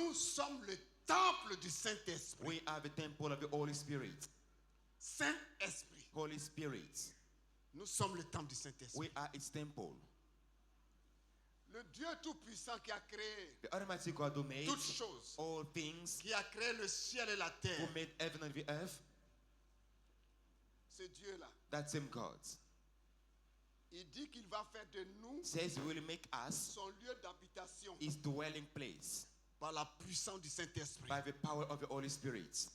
Nous sommes le temple du Saint-Esprit. We are the temple of the Holy Spirit. Saint-Esprit. Holy Spirit. Nous sommes le temple du Saint-Esprit. We are its temple. Le Dieu Tout-Puissant qui a créé The Almighty God who made toutes choses, all things, qui a créé le ciel et la who terre, made heaven and the earth, ce Dieu-là, that same God il dit qu'il va faire de nous says He will make us son lieu d'habitation His dwelling place par la puissance du Saint-Esprit. by the power of the Holy Spirit.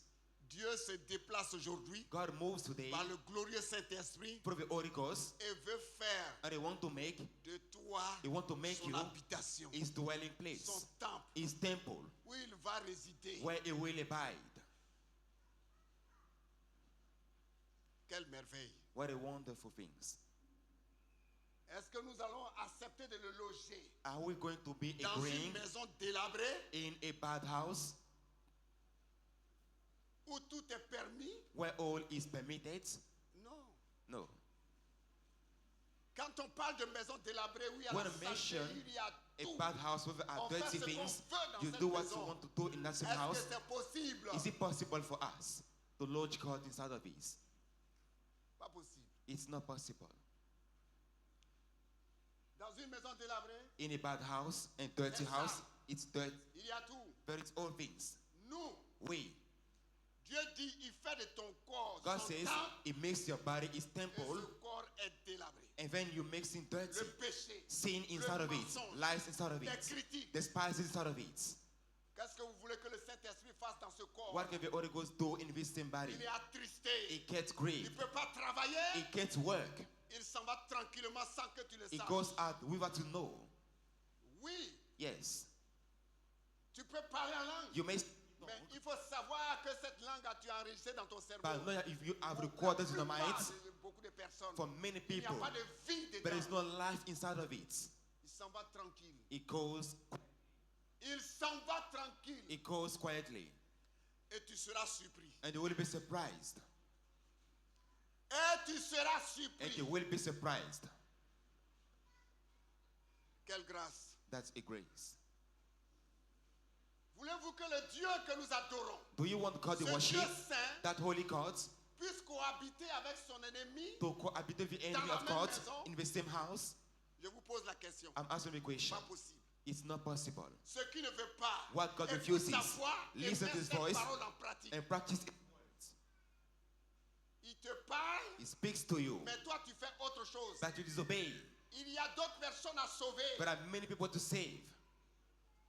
Dieu se déplace aujourd'hui God moves today par le glorieux Saint-Esprit through the Holy Ghost, et veut faire and He want to make de toi He want to make son you habitation, His dwelling son place, temple, His temple, où il va résider. where He will abide. Quelle merveille! What a wonderful things. Est-ce que nous allons accepter de le loger Are we going to be dans une agreeing maison délabrée in a bad house où tout est permis? where all is permitted? Non. No. Quand on parle de maison délabrée, où il y a When la I saleté, mention il y a a tout. bad house where there are On fait dirty ce qu'on things, veut dans you cette do what maison. you want to do in that same Est-ce que house. c'est possible? Is it possible for us to lodge God inside of this? Pas possible. It's not possible. Dans une maison délabrée, In a bad house and dirty Yes, house, sir. it's dirt, il y a tout. but it's all things. Nous, We, Dieu dit, il fait de ton corps God son says, temple He makes your body His et temple, ce corps est délabré. and then you mix in dirty, Le péché, sin inside le of it, mensonge, lies inside of les it, critiques. despise inside of it. Qu'est-ce que vous voulez que le Saint-Esprit fasse dans ce corps? What can the Holy Ghost do in this same body? Il est attristé. He gets Il grieved. ne peut pas travailler. He gets work. Il s'en va tranquillement sans que tu le He saches. goes out without to know. Oui, Yes. tu peux parler en langue. You may, Mais il faut savoir que cette langue tu as enregistrée dans ton cerveau. but know that if you have Pour recorded in la the mind, plupart de beaucoup de personnes, for many il n'y a people, pas de vie there dedans. is no life inside of it. Il s'en va tranquille. It goes, Il s'en va tranquille. it goes quietly, Et tu seras surpris. and you will be surprised. Et tu seras And surpris. you will be surprised. Quelle grâce. That's a grace. Voulez-vous que le Dieu que nous adorons, Do you want God to ce worship Dieu saint, that holy God puisse cohabiter avec son ennemi? to cohabit with the enemy la of même God maison? in the same house? Je vous pose la question. I'm asking the question. Pas possible. It's not possible. Ce qui ne veut pas, What God écoute refuses, sa voix et listen mets to His cette voice parole en pratique. and practice His words. Il te parle, He speaks to you, mais toi tu fais autre chose. but you disobey. Il y a d'autres personnes à sauver. There are many people to save.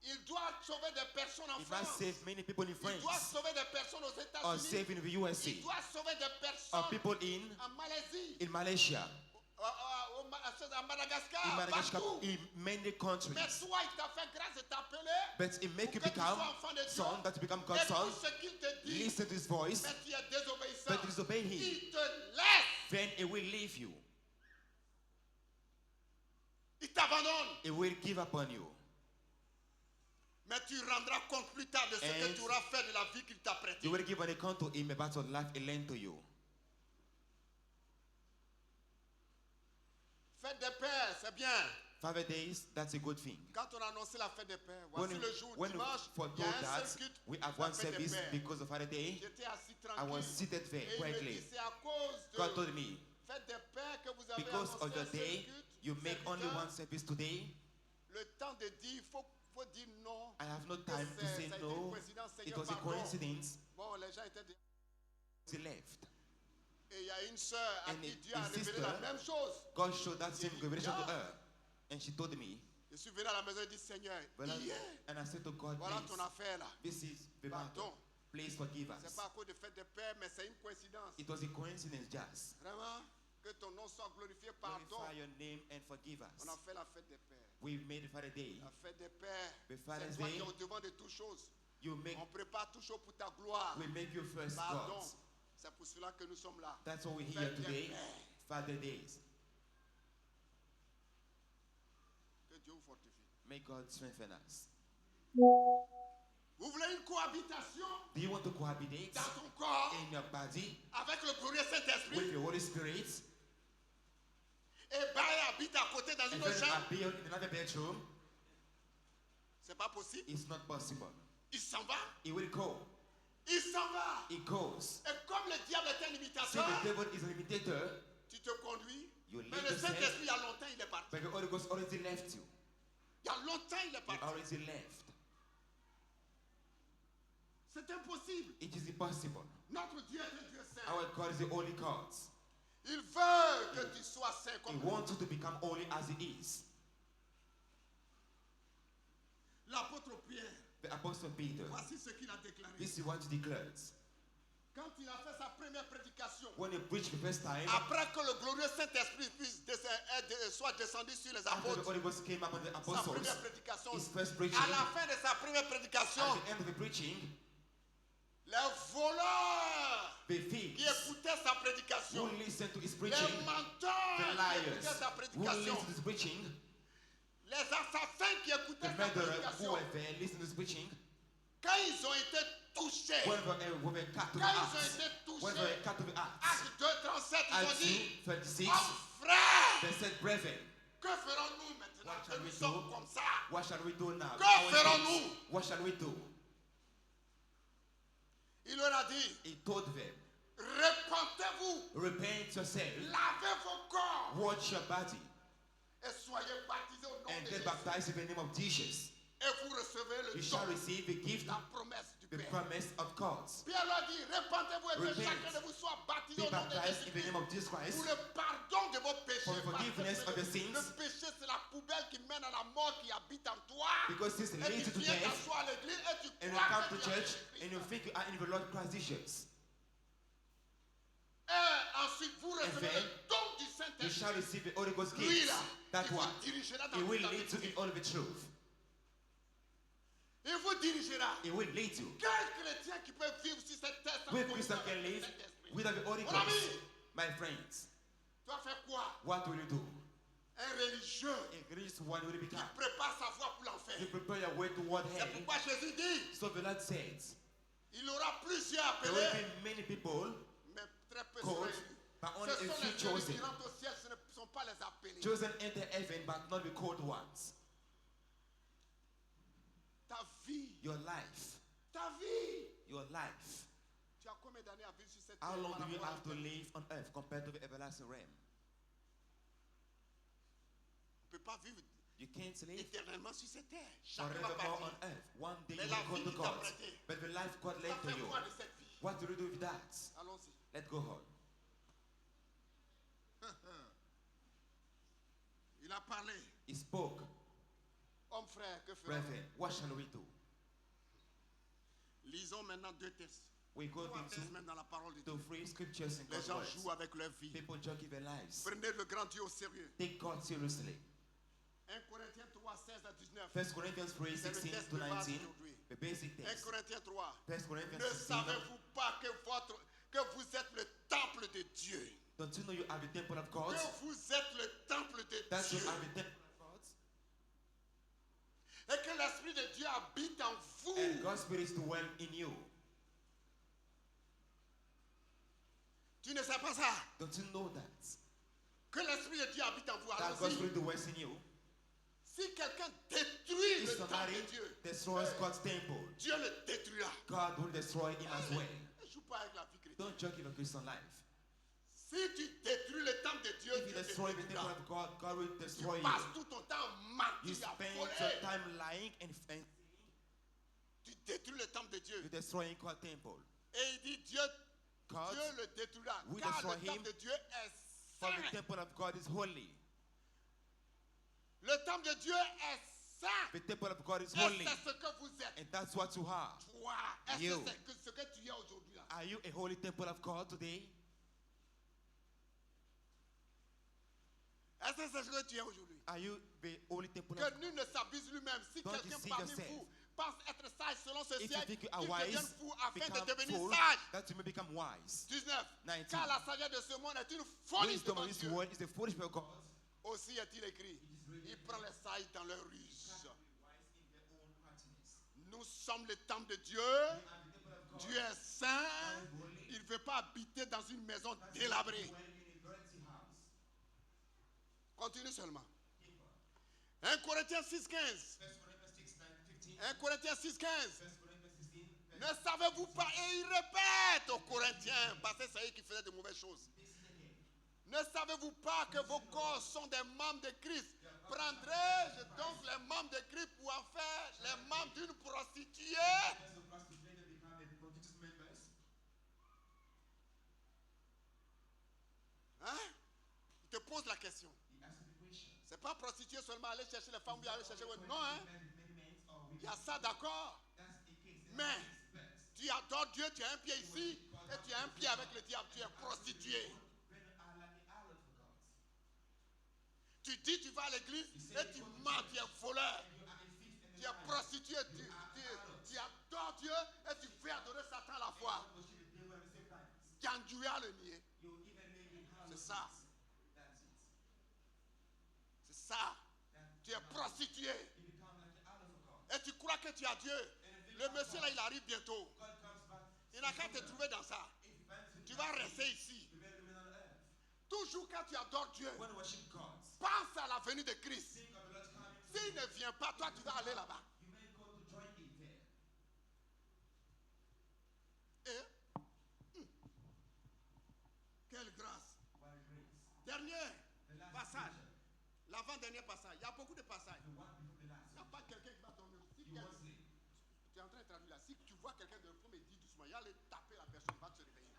Il doit sauver des personnes en He must France. save many people in Il doit France, sauver des personnes aux or États-Unis. save in the USA, Il doit sauver des or personnes people in en Malaisie, Malaysia, à Madagascar, in Madagascar, partout. in many Mais countries. toi, il t'a fait grâce de t'appeler. But it make you Pour que tu become sois enfant de Dieu. son, that you become God's Écoute son. ce qu'il te dit. Listen to His voice, Mais tu es désobéissant. but disobey Him. Il te laisse. Then He will leave you. Il t'abandonne. He will give up on you. Mais tu rendras compte plus tard de ce que And tu auras fait de la vie qu'il t'a prêtée. You will give an account to Him about your life He lent to you. Fête des pères, c'est bien. 5 days, that's a good thing. Quand on a annoncé la fête des pères, When, voici le jour, when dimanche, for il y a told un that seul culte, we have la one fête des service pères. because of Friday, J'étais assis I tranquille. was seated there Et il me quietly. dit, c'est à cause de God told me, fête des pères que vous avez because annoncé of un your seul day, culte. you make C'est only bizarre. one service today. Le temps de dire, il faut dire non. I have no Que time to ça say a été une no. coïncidence, It Seigneur, was a pardon. coincidence. Bon, les gens étaient déjà... He left. Et il y a une sœur à And qui a- Dieu a a révélé sister, la même chose. God showed that same dit, revelation to yeah. her. And she told me, Je suis venu à la maison et dit, Seigneur, hier, and I said to God, voilà please, ton affaire là. this is the Pardon. matter. Please forgive C'est us. pas à cause de fête des pères, mais c'est une coïncidence. It was a coincidence just. Vraiment, que ton nom soit glorifié, pardon. Glorify your name and forgive On a us. fait la fête des pères. We made it for the day. La fête des pères, The c'est Father's toi qui Day. es au devant de toutes choses. You make, On prépare tout chose pour ta gloire. we make you first Pardon. gods. C'est pour cela que nous sommes là. That's why we're here Fête des today. pères. Father days. Que Dieu vous fortifie. May God strengthen us. Vous voulez une cohabitation Do you want to cohabitate dans ton corps in your body avec le glorieux with Saint-Esprit the Holy Spirit et Baye habite à côté dans and une then autre chambre? appear in another bedroom? C'est pas possible. It's not possible. il s'en va. He will go. Il s'en va. He goes. Et comme le diable est un See, imitateur, the devil is an imitator, tu te conduis. You Mais lead le yourself. Saint-Esprit, il y a longtemps, il est parti. but the Holy Ghost already left you. Il y a longtemps, il est He parti. already left. C'est impossible. It is impossible. Notre Dieu est un Dieu saint. Our God is the holy God. Il veut que tu sois saint He comme lui. wants you to become holy as He is. L'apôtre Pierre, The Apostle Peter, voici ce qu'il a déclaré. this is what he declared. Quand il a fait sa première prédication, When he preached the first time, après que le glorieux Saint-Esprit soit descendu sur les after the apôtres, Holy Ghost came upon the sa apostles, première prédication, his first preaching, à la fin de sa première prédication, at the end of the preaching, les voleurs the qui thieves écoutaient sa prédication, who listened to his les preaching, menteurs the qui liars écoutaient sa who prédication, listened to his preaching, les assassins qui the écoutaient sa murderers who prédication, were there listening to his preaching, quand ils ont été touchés, when they were cut to the quand ils ont axe, été when they were touchés, cut to the axe, Acte 2, 37, ils ont Acts dit, 2:26, oh frère, they said, brethren, que ferons-nous maintenant What que shall nous we sommes do? comme ça? what shall we do now? Que Our ferons-nous? kids, what shall we do? Il leur a dit, He told them, repentez-vous, repent yourself, lavez vos corps watch your body, et soyez baptisés au nom and de get Jésus. baptized in the name of Jesus. Et vous recevez le You don, shall receive the gift, la promesse du the Père. promise of God. Pierre leur dit, repentez-vous et que Repent. chacun de vous soit baptisé Be au nom de baptized in the Jésus name of Jesus Christ pour le pardon de vos péchés. for the Parce que forgiveness of your sins. le péché, c'est la poubelle qui mène à la mort qui habite en toi. Because this Et leads tu you to viens death, t'asseoir à l'église et tu and you crois come que to tu es church, Christ. and you think you are in the Lord Christ Jesus. Et ensuite, vous recevez then, le don du You Saint-Esprit. shall receive the Holy Ghost Lui, gift. là, That il one, vous dirigera dans He will toute la lead you vérité. in all the truth. Il vous dirigera. He will lead you. Quel chrétien qui peut vivre sur cette terre sans With connaître Christian le can live Saint-Esprit? without the Holy Mon Ghost. ami, My friends, tu vas faire quoi? what will you do? Un religieux A gracious one will qui become. prépare sa voie pour l'enfer. You prepare your way toward C'est hell. pourquoi Jésus dit, So the Lord says, il aura plusieurs there will appelés, be many people mais très peu called, seront élus. but Ce only a sont few les élus qui chosen. rentrent au ciel, ce ne sont pas les appelés. Chosen enter heaven, but not the called ones. Ta vie, Your life, ta vie. your life. Tu as combien d'années à vivre sur cette How terre long par do you rapport à have to l'éternité? live on earth compared to the everlasting realm? On ne peut pas vivre You can't live éternellement sur cette terre. Chacun va forevermore partir. on earth. One day Mais you la will go vie to qui God. t'a prêté, But the life God tu vas left to faire you, quoi de cette vie? what do you do with that? Allons-y. Let's go on. Il a parlé. He spoke, Homme frère, que ferons-nous? brethren, what shall we do? Lisons maintenant deux textes. We go Trois into textes même dans la parole de the Dieu. free scriptures in Les God's gens words. jouent avec leur vie. People joke with their lives. Prenez le grand Dieu au sérieux. Take God seriously. 1 Corinthiens 3, 16 à 19. 1 Corinthians 3, C'est le 16 texte to de base 19, aujourd'hui. the basic 1 text. Corinthiens 3. 1 Corinthians Ne 16. savez-vous pas que vous êtes le temple de Dieu? Don't you know you are the temple of God? Que vous êtes le temple de That you Dieu. are the temple of God? Et que l'Esprit de Dieu habite en vous. And God's Spirit dwells in you. Tu ne sais pas ça? Don't you know that? Que l'Esprit de Dieu habite en vous. That God's Allons-y. Spirit dwells in you. Si quelqu'un détruit If le temple somebody de Dieu, destroys God's temple, Dieu le détruira. God will destroy him as well. Ne joue pas avec la vie chrétienne. Don't joke with your Christian life. Si tu détruis le temple de Dieu, If you Dieu te destroy the temple détruira. of God, God will Tu destroy you. passes tout ton temps à You mentir, à spend voler. your time lying and Tu détruis le temple de Dieu. you're destroying God's temple. Et il dit Dieu God, le détruira. will Car destroy le him, temple de Dieu est for the saint. temple of God is holy. Le temple de Dieu est saint. The temple of God is Et holy. c'est ce que vous êtes. And that's what you are. Toi, est-ce You. que c'est ce que tu es aujourd'hui là? Are you a holy temple of God today? Est-ce que c'est ce que tu es aujourd'hui? Are you the holy temple Que of God? nul ne s'abuse lui-même. Si Don't quelqu'un deceive parmi yourself. vous pense être sage selon ce If you siècle, think you qu'il are devienne wise, fou afin de become devenir fool, sage. that you may become wise. 19. 19. Car la sagesse de ce monde est une folie Wisdom devant of this Dieu. world is the foolishness of God. Aussi est-il écrit. Il prend les sages dans leur ruse. Nous sommes le temple de Dieu. Dieu est saint. Il ne veut pas habiter dans une maison délabrée. Continue seulement. 1 Corinthiens 6, 15. 1 Corinthiens 6, 15. Ne savez-vous pas? Et il répète aux Corinthiens, parce que c'est eux qui faisaient de mauvaises choses. Ne savez-vous pas que vos corps sont des membres de Christ? Prendrai-je donc les membres de Christ pour en faire les membres d'une prostituée? Hein? Il te pose la question. C'est pas prostituée seulement, aller chercher les femmes ou aller chercher... Non, hein? Il y a ça, d'accord. Mais tu adores Dieu, tu as un pied ici et tu as un pied avec le diable, tu es prostitué. Tu dis tu vas à l'église et tu mens, tu es voleur. Tu es prostitué, tu adores Dieu et tu fais adorer Satan à la fois. Ganjouya le nier. C'est ça. C'est ça. Tu es prostitué. Et tu crois que tu as Dieu. Le monsieur là, il arrive bientôt. Il n'a qu'à te trouver dans ça. Tu vas rester ici. Toujours quand tu adores Dieu, pense à la venue de Christ. S'il ne vient pas, toi tu vas aller là-bas. Et quelle grâce. Dernier passage. L'avant-dernier passage. Il y a beaucoup de passages. Il n'y a pas quelqu'un qui va dormir. Si tu es en train de traduire là. Si tu vois quelqu'un de me dire doucement, il va aller taper la personne, va se réveiller.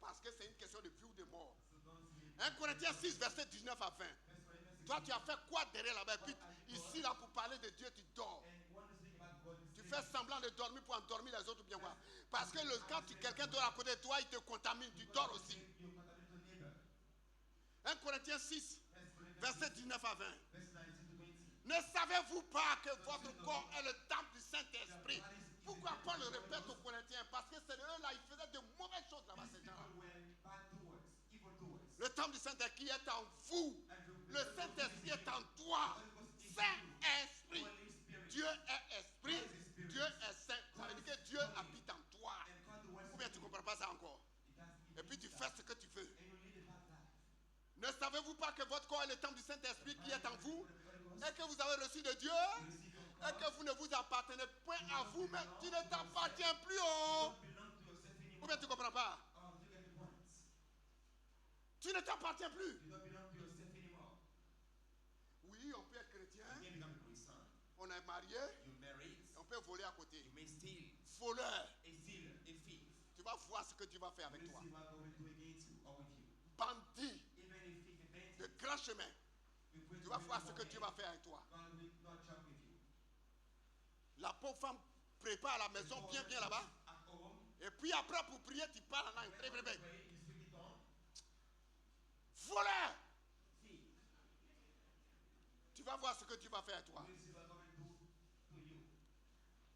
Parce que c'est une question de vie ou de mort. 1 Corinthiens 6, verset 19 à 20. Toi, tu as fait quoi derrière là-bas? Puis ici, là, pour parler de Dieu, tu dors. Tu fais semblant de dormir pour endormir les autres ou bien quoi? Parce que quand quelqu'un dort à côté de toi, il te contamine. Tu dors aussi. 1 Corinthiens 6, verset 19 à 20. Ne savez-vous pas que votre corps est le temple du Saint-Esprit? Pourquoi Paul le répète aux Corinthiens? Parce que c'est eux là, ils faisaient de mauvaises choses là-bas, ces gens-là. Le temple du Saint-Esprit est en vous. Le Saint-Esprit est en toi. Saint-Esprit. Dieu est esprit. Dieu est saint. Ça veut dire que Dieu habite en toi. Ou bien tu ne comprends pas ça encore? Et puis tu fais ce que tu veux. Ne savez-vous pas que votre corps est le temple du Saint-Esprit qui est en vous? Et que vous avez reçu de Dieu? Et que vous ne vous appartenez point à vous, mais tu ne t'appartiens plus au... Ou bien tu ne comprends pas? Tu ne t'appartiens plus. Oui, on peut être chrétien. On est marié. On peut voler à côté. Voleur. Tu vas voir ce que tu vas faire avec toi. Bandit. De grand chemin. Tu vas voir ce que tu vas faire avec toi. La pauvre femme prépare la maison bien là-bas. Et puis après pour prier, tu parles en langue. Voleur. Tu vas voir ce que tu vas faire toi.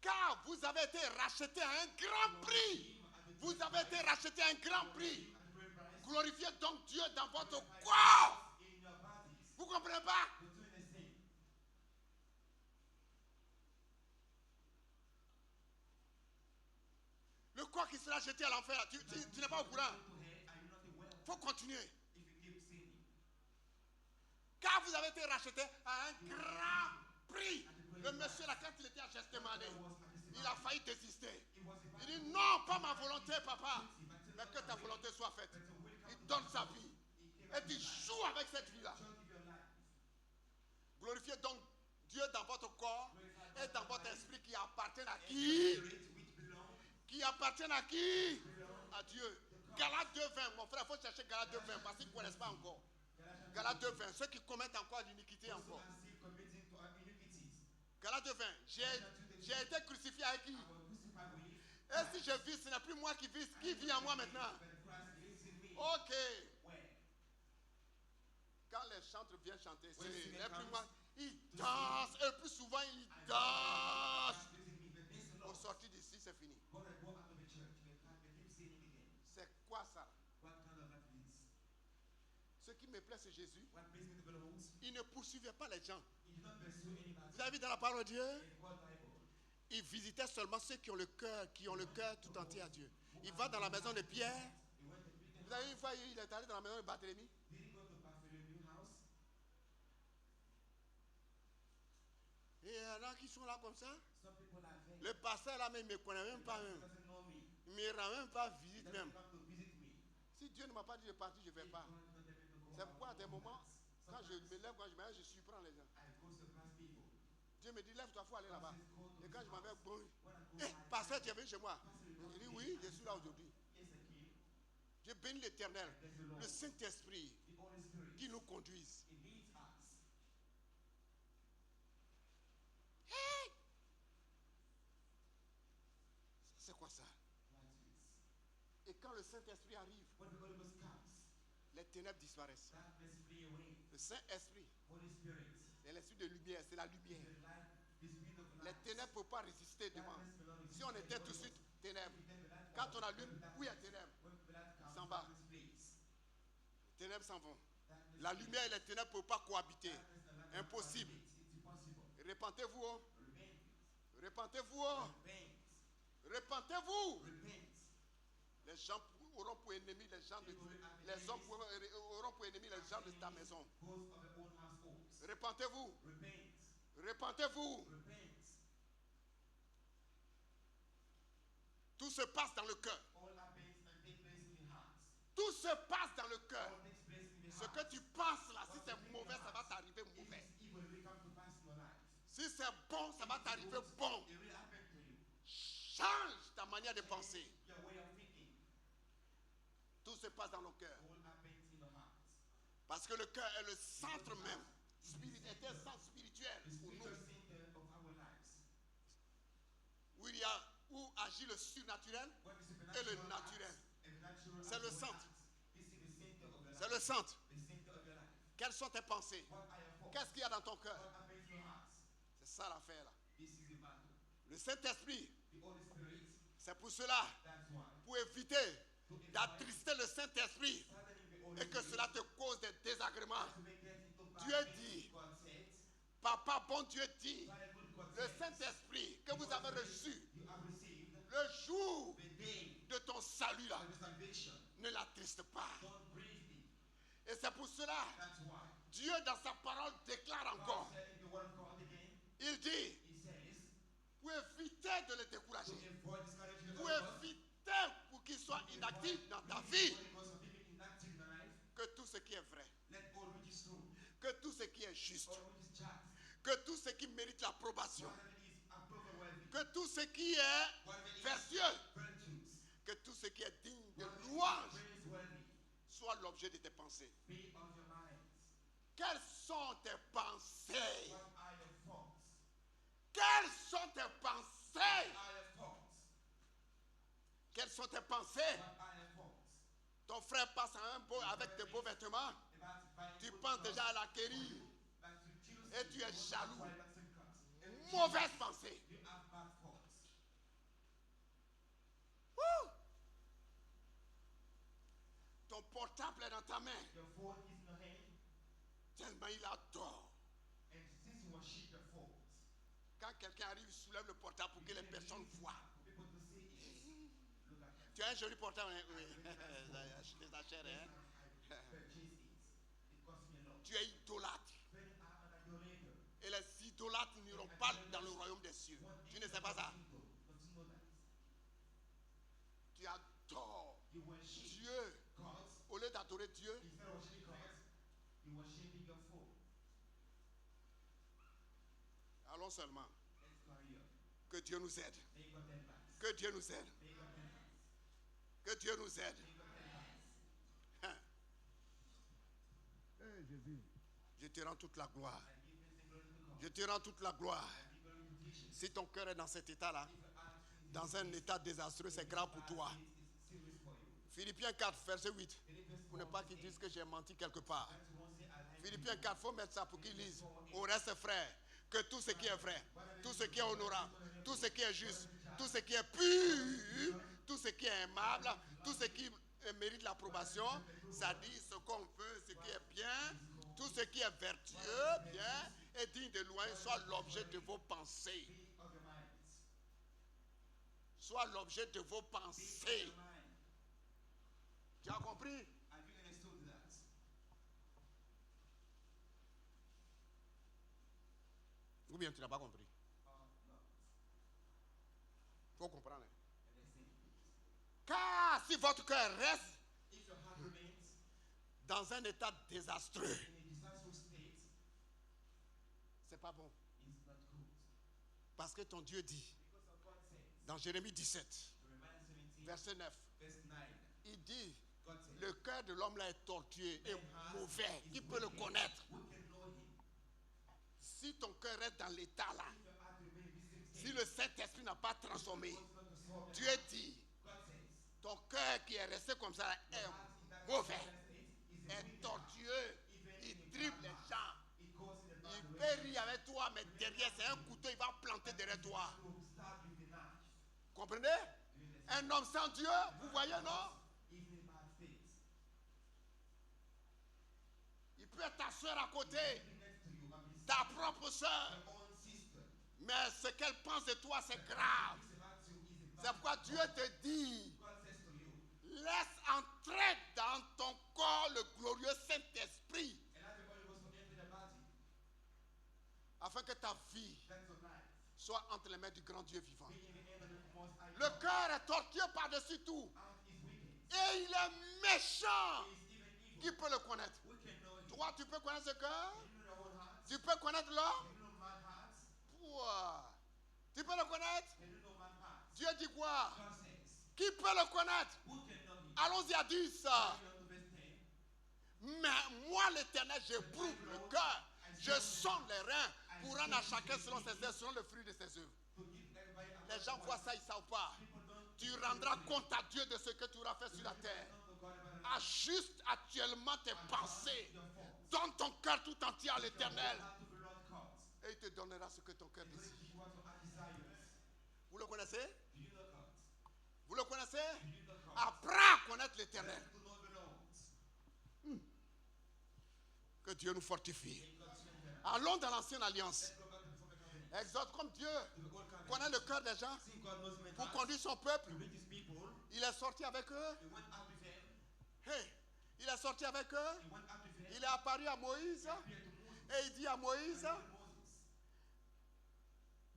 Car vous avez été racheté à un grand prix. Vous avez été racheté à un grand prix. Glorifiez donc Dieu dans votre corps. Vous ne comprenez pas? Le corps qui sera jeté à l'enfer, tu n'es pas au courant. Il faut continuer. Car vous avez été racheté à un grand prix. Le monsieur là, quand il était à Gethsémani, il a failli désister. Il dit non, pas ma volonté, papa, mais que ta volonté soit faite. Il donne sa vie. Et tu joues avec cette vie-là. Glorifiez donc Dieu dans votre corps et dans votre esprit qui appartiennent à qui? Qui appartiennent à qui? À Dieu. Galates 2:20, mon frère, il faut chercher Galates 2:20 parce qu'ils ne connaissent pas encore. Galates 2:20, ceux qui commettent encore l'iniquité encore. Galates 2:20, j'ai été crucifié avec qui? Et si je vis, ce n'est plus moi qui vis. Qui vit en moi maintenant? Ok. Quand les chantres viennent chanter, ce n'est plus moi. Ils dansent. Et plus souvent, ils dansent. Au sortir d'ici, c'est fini. C'est quoi ça? Ce qui me plaît, c'est Jésus. Il ne poursuivait pas les gens. Vous avez vu dans la parole de Dieu? Il visitait seulement ceux qui ont le cœur tout entier à Dieu. Il va dans la maison de Pierre. Vous avez vu une fois, il est allé dans la maison de Barthélemy. Et il y en a qui sont là comme ça. Le pasteur là, mais il ne me connaît même pas. Même. me rend même pas visite He même. doesn't come to visit me. Si Dieu ne m'a pas dit de partir, je ne vais If pas. God is not telling me to go, C'est I pourquoi à won't des go. moments, quand je Sometimes me lève, quand je me lève, je surprends les gens. I go surprise people. Dieu me dit, lève-toi, il faut aller God là-bas. says, go to Et this quand je m'en vais, house. bon, When I go, eh, I pasteur, find tu es venu chez moi. Pastor, you Il come dit, to oui, me. je suis là aujourd'hui. Yes, I came. Je bénis l'Éternel, I bless the Lord. le Saint-Esprit The Holy Spirit. qui nous conduise. He leads us. Hey! C'est quoi ça? Like this. Et quand le Saint-Esprit arrive, When the Holy Ghost comes, les ténèbres disparaissent. darkness flee away. Le Saint-Esprit, Holy Spirit c'est l'esprit de lumière, c'est la is lumière. the light, the spirit of Les light. ténèbres ne peuvent pas résister devant. Darkness will not Si on resist était the tout de Holy suite Ghost. ténèbres, If then the light quand comes, on allume, when the où il y a darkness- ténèbres? when the light comes, s'en va. darkness flees. Les ténèbres s'en vont. Darkness La flees. lumière et les ténèbres ne peuvent pas cohabiter. Darkness and light cannot Impossible. cohabit. It's impossible. Repentez-vous. Oh. Repent. Repentez-vous. Oh. Repent. Repentez-vous. Repent. Les gens auront pour ennemis les gens de les hommes auront pour ennemis les gens de ta maison. Hosts of their own households. Repentez-vous. Repent. Repentez-vous. Repent. Tout se passe dans le cœur. All happens and take place in the heart. Tout se passe dans le cœur. All takes place in the Ce heart. que tu penses là, si c'est mauvais, ça va t'arriver If mauvais. it's evil, it will come to pass in your life. Si c'est bon, ça va If it's t'arriver good, bon. it will happen to you. Change ta manière de penser. Your way of thinking. Tout se passe dans le cœur. All happens in the heart. Parce que le cœur est le centre même. Est un centre spirituel The pour spiritual nous. center of our lives. Où agit le surnaturel When the et le supernatural naturel. acts, and the natural C'est le acts, centre. this is the center of your C'est life. le centre. The center of your life. Quelles sont tes pensées? What are your thoughts? Qu'est-ce qu'il y a dans ton cœur? What happens in your heart? C'est ça l'affaire là. This is the battle. Le Saint-Esprit, The Holy Spirit, c'est pour cela, that's why. pour éviter d'attrister le Saint-Esprit Strengthening the Holy et que Spirit, cela te cause des désagréments. to make it into bad Dieu things, dit, God said, Papa, bon Dieu dit, Father, good God le said, Saint-Esprit que vous avez reçu you have received le jour the day de ton salut là, of your salvation. ne l'attriste pas. Don't grieve me. Et c'est pour cela, That's why. Dieu dans sa parole déclare God encore, said in the word of God again, il dit, he says, pour éviter de les to décourager, avoid discouraging the pour Holy Ghost, éviter pour qu'ils soient inactifs dans ta vie, Holy Ghost of being inactive in your life, que tout ce qui est vrai, let all which is true, que tout ce qui est juste, all which is just, que tout ce qui mérite l'approbation, whatever it is approval worthy, que tout ce qui est whatever it is vertueux, virtues, que tout ce qui est digne de whatever it is louange praiseworthy, soit l'objet de tes pensées. be of your minds. Quelles sont tes pensées? What are your thoughts? Quelles sont tes pensées? What are your thoughts? Quelles sont tes pensées? What are your thoughts? Ton frère passe avec des beaux vêtements. About buying Tu good penses clothes, déjà à l'acquérir. but you choose Et tu es to jaloux. buy that same clothes. And you Mauvaise pensée. You have bad thoughts. Ouh! Ton portable est dans ta main. Your phone is in your hand, Tellement il adore. and since you worship your phones, Quand quelqu'un arrive, il soulève le portable pour que les personnes voient. for people to see it. Look at that. Tu as un joli portable, hein? Oui. Les achètes, hein? I purchased it. It cost me a lot. Tu es idolâtre. When I'm an adorator, Et les idolâtres n'iront pas dans le royaume des cieux. Tu ne sais pas ça? don't you know that? Tu adores You worship Dieu. God. Au lieu d'adorer Dieu, Instead of worshiping God, you worshiping your phone. allons seulement. Let's carry on. Que Dieu nous aide. May God help us. Que Dieu nous aide. May God help us. Que Dieu nous aide. May God help us. Hein. Jésus. Je te rends toute la gloire. I give praise and glory to God. Je te rends toute la gloire. I give glory to Jesus. Si ton cœur est dans cet état-là, If your heart is dans un état désastreux, c'est grave pour toi. it's serious for you. Philippiens 4, verset 8. Philippians Pour ne 4, pas qu'ils disent que j'ai menti quelque part. that you won't say, I like Philippiens you. 4, il faut mettre ça pour qu'ils lisent. Au reste, frère, que tout ce qui est vrai, tout ce qui est honorable, tout ce qui est juste, tout ce qui est pur, tout ce qui est aimable, tout ce qui mérite l'approbation, ça dit ce qu'on veut, ce qui est bien, tout ce qui est vertueux, bien, et digne de louange, soit l'objet de vos pensées. Be of your minds. Soit l'objet de vos Be of pensées. your mind. Tu as compris? Have you understood that? Ou bien tu n'as pas compris? No. Il faut comprendre. Understand, please. si votre cœur reste If your heart remains dans un état désastreux, in a disastrous state, c'est pas bon. it's not good. Parce que ton Dieu dit, Because of God says, dans Jérémie 17, Jeremiah 17, verset 9, verse 9, il dit, God says, le cœur de l'homme là est tortueux et "Man's heart mauvais. is Qui peut le wicked. connaître? Who can know him? Si ton cœur reste dans l'état là, If your heart remains in this si state, le Saint-Esprit n'a pas transformé, God's not to solve Dieu that. dit, God says, ton cœur qui est resté comme ça your est heart in that mauvais, state is a est wicked heart. tortueux, Even il in a dribble bad les heart. gens. It goes in a Il bad peut direction. rire avec toi, mais derrière c'est un couteau, il va planter derrière toi. To start with the knife. Comprenez? Do you understand? Un homme sans Dieu, vous voyez, non? Even in bad states. Il peut être ta soeur à côté, Even next to you, maybe ta propre soeur, your own sister. mais ce qu'elle pense de toi, c'est grave. Thinks about you is a C'est bad pourquoi Dieu te dit, God says to you, laisse entrer dans ton corps le glorieux Saint-Esprit, and as the Holy Ghost will enter the body, afin que ta vie that's your life. soit entre les mains du grand Dieu vivant. Being in the hand of the Most High Le God. cœur est tortueux par-dessus tout, Heart is wicked. et il est méchant. He is even evil. Qui peut le connaître? We can know him. Toi, tu peux connaître ce cœur? You know your own heart. Tu peux connaître l'homme? You know man's heart. Pouah. Tu peux le connaître? Can you know man's heart? Dieu dit quoi? God says, Qui peut le connaître? who can know him? Allons-y à 10. Going on to verse 10. Mais moi, l'Éternel, j'éprouve le cœur. Je sonde les reins pour rendre à chacun selon ses œuvres, selon le fruit de ses œuvres. To give everybody a Les gens voient ça, ils ne savent pas. People don't Tu rendras compte à Dieu de ce que tu auras fait sur la terre. know God about Ajuste actuellement tes pensées. your faults. Donne ton cœur tout entier à l'Éternel. Heart to be Lord caught. Et il te donnera ce que ton cœur And going désire. to give you what your heart desires. Vous le connaissez? Do you know God? Vous le connaissez? Do you know God? Apprends à connaître l'Éternel. To know the Lord. Que Dieu nous fortifie. In God's strength. Allons dans l'ancienne alliance. Let's go back to the former covenant. Exhorte comme Dieu To the old covenant. connaît le cœur des gens See, God knows men's pour hearts. conduire son peuple. To lead his people. Il est sorti avec eux. He went out with them. Hey, il est sorti avec eux. He went out with them. Il est apparu à Moïse. Appeared to Moses. Et il dit à Moïse, And told Moses,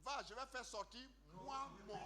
va, je vais faire sortir moi mon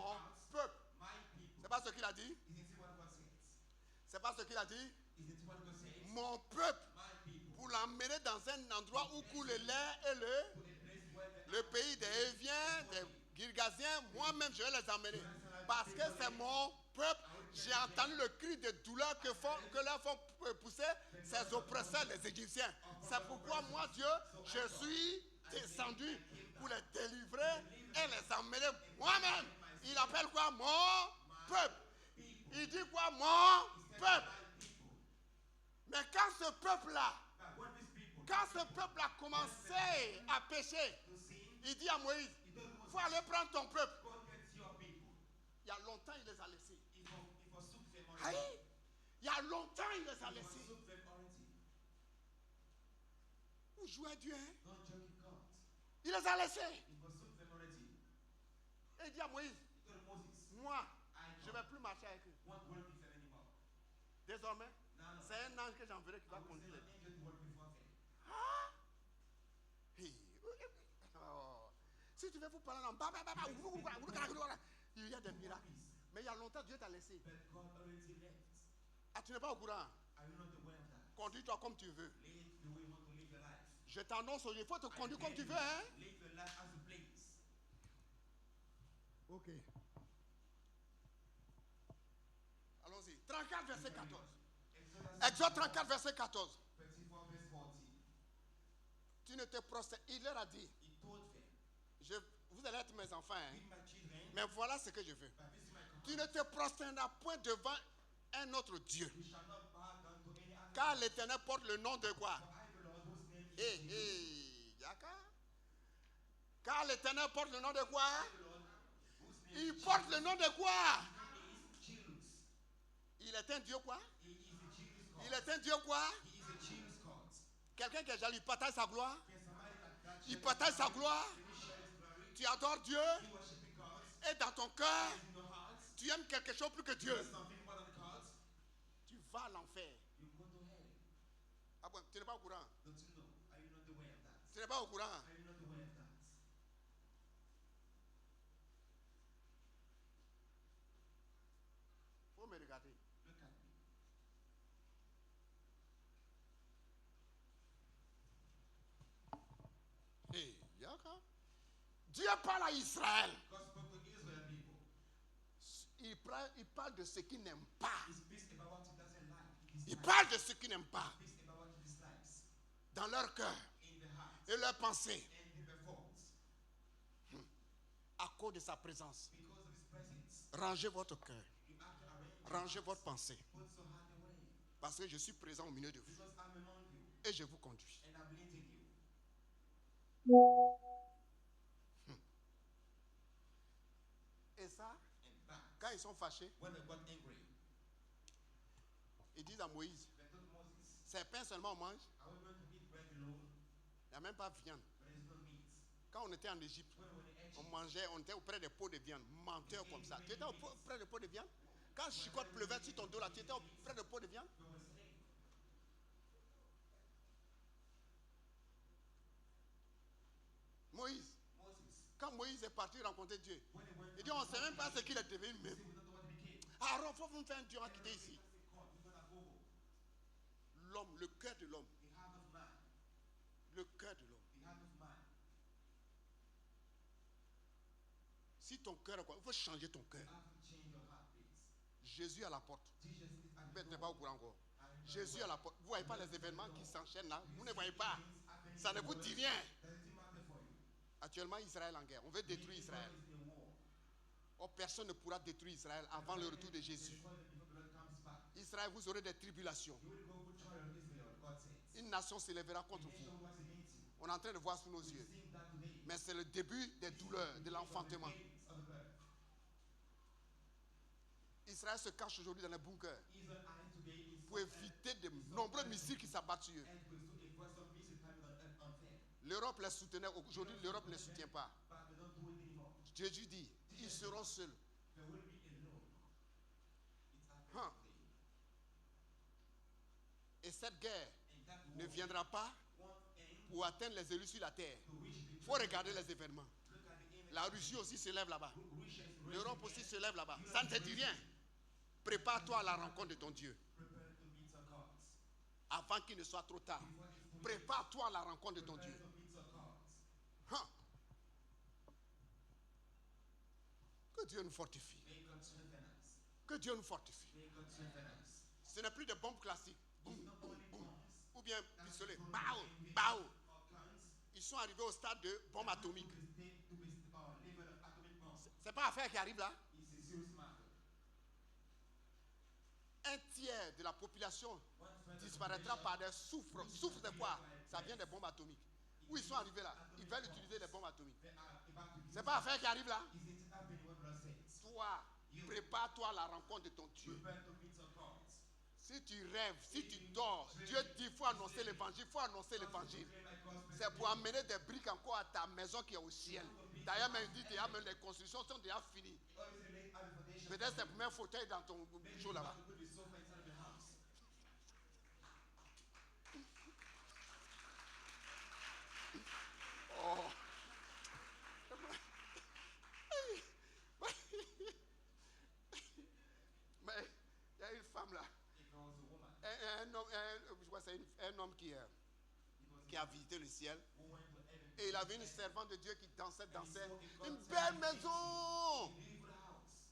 peuple. my people. C'est pas ce qu'il a dit. Isn't it what God says? C'est pas ce qu'il a dit. Isn't it what God says? Mon peuple, My people. pour l'emmener dans un endroit où coule le lait et To the place where le pays des Héviens, des Girgasiens, moi-même je vais les emmener. Parce que c'est mon peuple. J'ai entendu le cri de douleur que leur font pousser ces oppresseurs, les Égyptiens. C'est pourquoi moi, Dieu, je suis descendu pour les délivrer et les emmener moi-même. Il appelle quoi? Mon peuple. Il dit quoi? Mon peuple. Mais quand ce peuple-là, But when these people quand ce peuple a commencé à pécher, to sin, il dit à Moïse, he told Moses, faut aller prendre ton peuple. go get your people. Il y a longtemps, il les a laissés. He forsook them Aïe, already. il y a longtemps, il les a He laissés. forsook them already. Vous jouez à Dieu, hein? Don't joke with God. Il les a laissés. He forsook them already. Et il dit à Moïse, He told Moses, moi, I je ne vais plus marcher avec eux. won't work with them anymore. Désormais, Now, c'est un ange que j'enverrai qui I va will conduire send les an angel to work before them. Hey, oh. Si tu veux vous parler en bas, il y a des miracles. Mais il y a longtemps, Dieu t'a laissé. But God already left. Ah, tu n'es pas au courant. Are you not aware of that? Conduis-toi comme tu veux. Live the way you want to live your life. Je t'annonce, il faut te conduire comme tu veux, hein? Live your life as you please. Ok. Allons-y. 34, verset 14. Exode 34, verset 14. 34 verse 40. Tu ne te prosternes. Il leur a dit, He told them, vous allez être mes enfants, hein? be my children, Mais voilà ce que je veux. but this is my command. Tu ne te prosterneras point devant un autre Dieu. You shall not bow down to any other. Car l'Éternel porte le nom de quoi? For I, the Lord, whose name is Hé, hé, Yaka. Car l'Éternel porte le nom de quoi? the Lord, whose name Il porte le nom de quoi? is Jews. Il est un Dieu quoi? He is a Jews God. Il est un Dieu quoi? He is a Jews God. Quelqu'un qui est jaloux, il partage sa gloire. Can somebody that Il partage sa gloire. share his glory? Tu adores Dieu. You worshiping God Et dans ton cœur, in your hearts. tu aimes quelque chose plus que Dieu. There's something more than God. Tu vas à l'enfer. You go to hell. Ah bon, tu n'es pas au courant. Don't you know? Are you not aware of that? Tu n'es pas au courant. Are you not aware of that? Faut me regarder. Look Dieu parle à Israël. God spoke to Israel people. Il parle de ce qu'il n'aime pas. He speaks about what he doesn't like. Il parle de ce qu'il n'aime pas He speaks about what he dislikes dans leur cœur in the heart et leurs pensées and in the thoughts. à cause de sa présence. Because of his presence, Rangez votre cœur, you have to arrange your rangez hearts. votre pensée, Put your heart away. parce que je suis présent au milieu de vous Because I'm among you et je vous conduis. and I'm leading you. Et ça, And that, quand ils sont fâchés, when they got angry, ils disent à Moïse, they told Moses, c'est pain seulement on mange, are we going to eat bread alone? il n'y a même pas de viande. But there's no meat. Quand on était en Égypte, When we were in Egypt, on mangeait, on était auprès des pots de viande, menteur comme ça. Tu étais auprès des pots de viande? Quand chicotte pleuvait sur ton dos là, tu étais auprès des pots de viande? we were slaves. Moïse, Moses, quand Moïse est parti rencontrer Dieu, when he went il dit on ne sait même pas ce qu'il est devenu to même. see, we don't know what he became. Aaron, il faut vous faire un Dieu à quitter ici. God, we're gonna go. L'homme, le cœur de l'homme, The heart of man. le cœur de l'homme. The heart of man. Si ton cœur est quoi, il faut changer ton cœur. You have to change your heartbeat. Jésus à la porte. Jesus is at Vous the n'êtes pas au courant encore. door. And Jésus à la porte. Vous ne voyez pas les événements qui s'enchaînent là? Vous ne voyez pas. things happening Ça ne in vous the dit world. rien. Does it matter for you? Actuellement, Israël en guerre. On veut détruire Israël. Israel is in a war. Oh, personne ne pourra détruire Israël avant le retour de Jésus. Destroy them before the Lord comes back. Israël, vous aurez des tribulations. You will go through trial in Israel, God says. Une nation s'élèvera contre Nation vous. was against you. On est en train de voir sous nos We're yeux. seeing that today. Mais c'est le début des douleurs, de l'enfantement. Beginnings of the birth. Israël se cache aujourd'hui dans les bunkers Israel are today in pour éviter de nombreux missiles qui s'abattent sur eux. earthquakes to avoid some missile coming on them. L'Europe les soutenait. Aujourd'hui, l'Europe ne les soutient pas. But they don't do it anymore. Jésus dit, ils seront seuls. They will be alone. It's happening Huh. today. Et cette guerre And that ne war viendra pas won't end pour atteindre les élus sur la terre. to reach the Il faut regarder les événements. Look at the image. La Russie aussi se lève là-bas. Russia is L'Europe raising aussi se lève là-bas. Ça ne te dit rien. Prépare-toi à la rencontre de ton Dieu prepare to meet your gods. avant qu'il ne soit trop tard. Before it's too late, Prépare-toi à la rencontre de ton prepare Dieu. to meet your gods. Hein? Que Dieu nous fortifie. May God strengthen us. Que Dieu nous fortifie. May God strengthen us. Ce n'est plus de bombes classiques. It's not only bombs. Ou bien pistolet. That's Bao, thrown bao. or guns. Ils sont arrivés au stade de bombe atomique. To the level of atomic bomb. C'est pas affaire qui arrive là. It's a serious matter. Un tiers de la population 1/3 disparaîtra par des souffres. Souffres de quoi? Ça vient des bombes atomiques. Où ils sont arrivés là? Ils veulent utiliser les bombes atomiques. They are about to be. C'est pas affaire qui arrive là. Is it happening when God says? Toi, prépare-toi à la rencontre de ton Dieu. Prepare to meet your gods. Si tu rêves, si tu dors, Dieu dit il faut annoncer l'évangile, il faut annoncer l'évangile. C'est pour amener des briques encore à ta maison qui est au ciel. D'ailleurs, même il dit déjà, même les constructions sont déjà finies. Always lay out the foundation. Peut-être c'est pour mettre un fauteuil dans ton jour là-bas. Put the sofa inside of the house. Oh. Mais il y a une femme là, If I was a woman, un homme, je crois que c'est un homme it was qui a visité le ciel. who went to heaven. Et il avait une servante de Dieu qui dansait. And he saw a God Une belle maison. a beautiful house.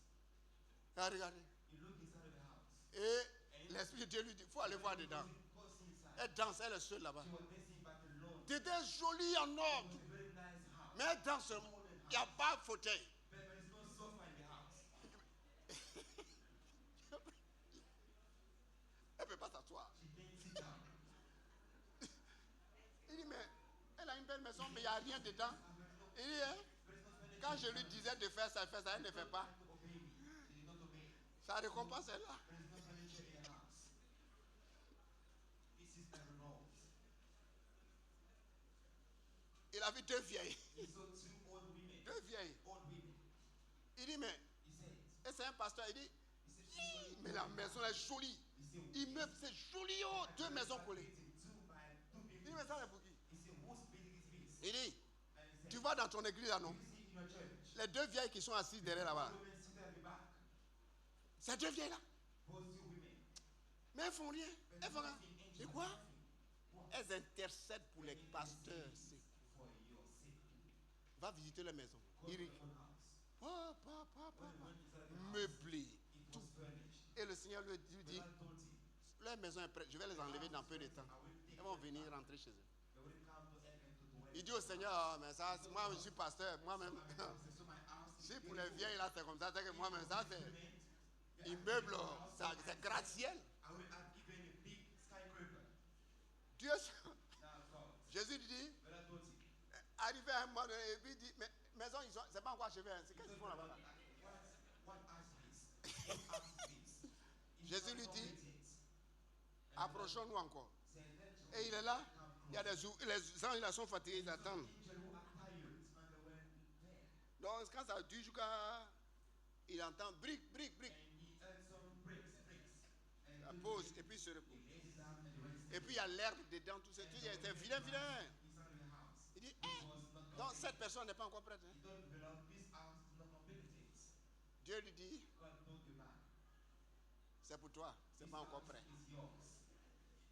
Ah, regardez. He looked inside of the house. Et l'Esprit de Dieu lui dit, il faut aller voir dedans. Go see inside. Elle danse, elle est seule là-bas. She was dancing but alone. C'était joli en It ordre. was a very nice house. Mais elle danse, il n'y a pas de fauteuil. But there is no sofa in the house. Elle ne peut pas s'asseoir. She didn't sit down. Il dit, mais elle a une belle maison, mais il n'y a rien dedans. Il dit, hein, There is no furniture. quand je lui disais de faire ça, elle ne fait pas. To obey me. She did not obey. Sa récompense est là. There is no furniture in the house. This is the remote. Il a vu deux vieilles. He saw two old women. Deux vieilles. Old women. Il dit, mais, He said, et c'est un pasteur, il dit, he said, mais la maison est jolie. Immeuble, c'est joli, oh, deux maisons collées. Il dit, mais ça, c'est pour qui? He said, whose building is this? Il dit, And he said, tu vas dans ton église là, non? you see in your church, Les deux vieilles qui sont assises derrière là-bas. women sit at the back. Ces deux vieilles là. Those two women. Mais elles font rien. Elles font rien. Nothing, Et angels, quoi? nothing. Elles intercèdent pour les pasteurs. For your safety. Va visiter la maison. Go Il to rit. their own house. Meublé. It was furnished. Et le Seigneur lui The dit, Lord told him, leur maison est prête. Je vais les enlever dans peu de temps. I will take Ils vont them venir back. rentrer chez eux. They will come to Eden to dwell. Il dit au Seigneur, ah, mais ça, moi je suis pasteur, moi-même. So my house is Si pour les beautiful. vieilles là c'est comme ça, c'est que moi-même ça c'est Yeah, immeuble, I c'est gratte-ciel. will have even a big skyscraper. Dieu, Now God, Jésus dit, the Lord told him, arrivé à un moment donné, et puis il dit, mais maison, c'est pas encore achevé, hein, c'est qu'est-ce qu'ils font là-bas? what house is this? What house is this? It's Jésus not lui dit, completed. approchons-nous encore. Say, let Et il est là, il y a les anges là sont fatigués, ils attendent. angel who are tired and they were there. Donc quand ça dure jusqu'à, il entend brique, brique, brique. And he heard some bricks. And La he pause, et puis il se repose. lays it down and he went Et puis il y a l'herbe dedans, tout ça, c'est vilain, vilain. inside the house. Il dit, It was not donc complete. cette personne n'est pas encore prête. Hein. He told the Lord, this house is not completed. Dieu lui dit, God told the man, c'est pour toi, c'est pas encore prêt. is yours.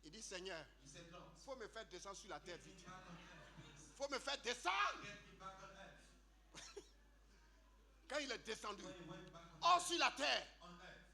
Il dit, Seigneur, He said, Lord, faut me faire descendre sur la terre get me vite. back on earth, please. Faut me faire descendre. Get me back on earth. Quand il est descendu, When he went back hors sur la terre, on earth,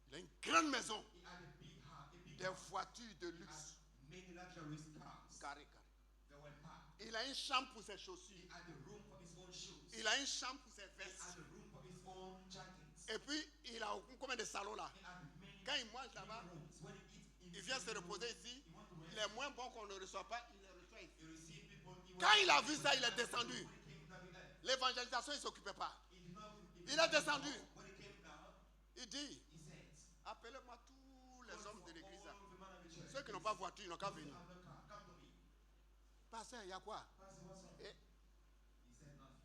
il a une grande maison, he had a big house, a big des house. voitures de He luxe, had many luxurious cars. carré, carré. They were packed. Il a une chambre pour ses He chaussures. had a room for his own shoes. Il a une chambre pour ses He vestes. had a room for his own jackets. Et puis, il a combien de salons là? He had many, Quand il mange là-bas, rooms. When he eats in il vient se the room, reposer ici. he wants to rest. Les moins bons qu'on ne reçoit pas, il les reçoit ici. He received people. He Quand went- il a vu ça, il est descendu. When he came down the earth, L'évangélisation, il ne s'occupait pas. he did not- Il est descendu. When he came down, Il dit, he said, appelez-moi tous les hommes de l'église là. all the men of the church, Ceux qui n'ont pas voiture, ils n'ont qu'à those who venir. have no car, come to me. Pasteur, il y a quoi? Pastor, what's up? Et He said nothing.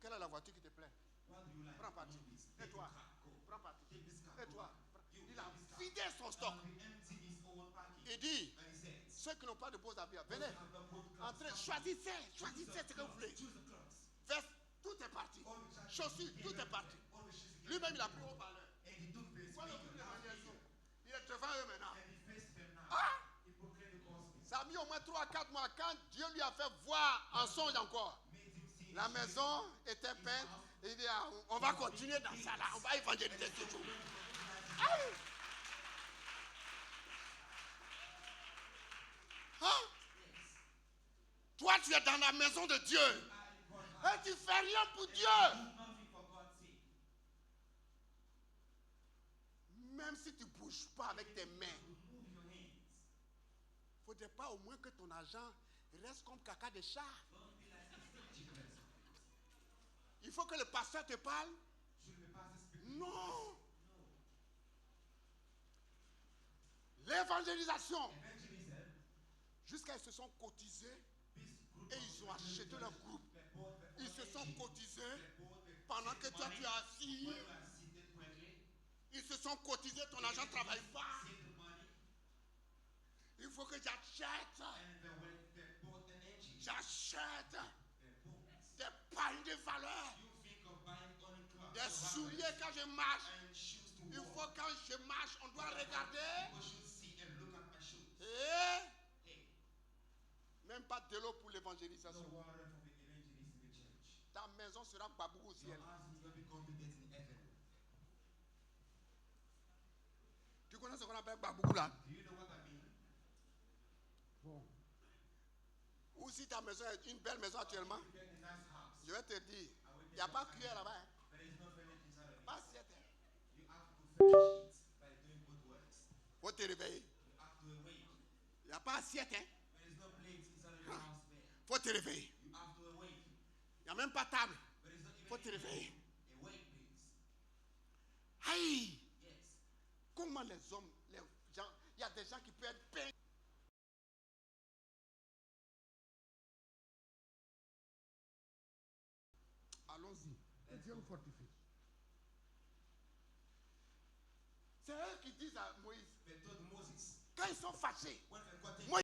quelle est la voiture qui te plaît? What do you like? Prends parti. This. Et Take toi? the car, go. Prends parti. Take this car, Et go. toi? You Il a take this car. vidé son stock. And he emptied his own package. Il dit, And he said, ceux qui n'ont pas de beaux habits, those venez, who have no good clothes, entrez, come to me. choisissez, Choose choisissez the ce que vous clothes. voulez. Choose the clothes. Veste, tout est parti. All the jackets, Chaussures, he tout gave est parti. them. All the shoes he gave Lui-même, il a them. pris au parleur. And he took the Voilà speaker, toute loudspeaker, l'évangélisation. Il est devant eux maintenant. and he faced them now. Ah! He proclaimed the gospel. Ça a mis au moins 3 à 4 mois quand Dieu lui a fait voir en songe encore. Made him see La his maison était peinte. Il dit, ah, on va continuer dans ça là. On va évangéliser toujours. Aïe! Hein? Toi, tu es dans la maison de Dieu. Et tu fais rien pour Dieu. nothing for God's sake. Même si tu ne bouges pas avec tes mains. Move your hands. Il ne faudrait pas au moins que ton argent reste comme caca de chat. Don't be like a stingy person. Il faut que le pasteur te parle. Should the pastor speak? Non. L'évangélisation. Evangelism. Jusqu'à ils se sont cotisés This group et of ils ont acheté leur groupe. they bought their Ils own se sont engine. cotisés They bought their pendant que toi money. tu es assis. When you are seated quietly, Ils se sont cotisés, ton argent ne travaille pas. save the money, Il faut que j'achète. and they bought an engine. J'achète They bought. des pailles de valeur. You think of buying only clothes, Des souliers quand je marche. and shoes to Il wear. faut quand je marche, on doit regarder. People should see and look at my shoes. Et Hey, même pas de l'eau pour no l'évangélisation. water for the evangelist in the church. Ta maison sera babou au Your ciel. house is going to be confident in heaven. Tu connais ce qu'on appelle babou là? Do you know what I mean? Ou si ta maison est une belle maison actuellement, You get a nice house, je vais te dire, il n'y a pas cuillère là-bas. Hein. but there's no furniture inside of it. Pas assiette. Hein. You have to furnish it by doing good works. Faut te réveiller. You have to awake. Il n'y a pas assiette. Hein. There is no plate inside of your house there. Faut te réveiller. You have to awake. Il n'y a même pas table. But it's not even Faut te réveiller. awake, please. Aïe! Yes. Comment les hommes, les gens, il y a des gens qui peuvent être peints. Allons-y. Que Dieu nous fortifie. C'est eux qui disent à Moïse, They told Moses, quand ils sont fâchés, when they got Moïse